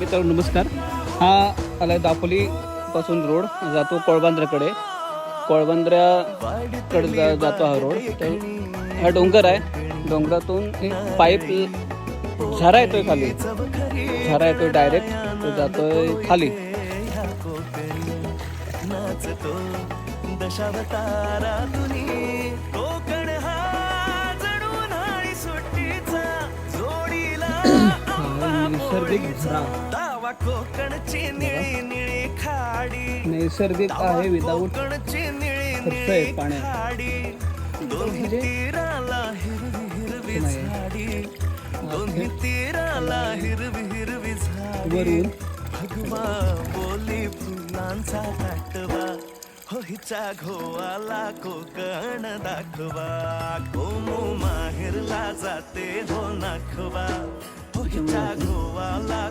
मित्रांनो नमस्कार. हा आलाय दापोली पासून रोड जातो कोळबांद्र्याकडे. कोळबांद्र्याकडे जातो हा रोड. तर हा डोंगर आहे. डोंगरातून एक पाईप झरा येतोय खाली. झरा येतोय डायरेक्ट तो जातोय खाली. नैसर्गिक झरा नैसर्गिक आहे विदाऊट खर्च आहे पाण्यात. वरून बोली फुलांचा काटवा हो हिचा घोवाला कोकण दाखवा. कोमू माहेरला जाते हो नाखवा हो हिचा घोवाला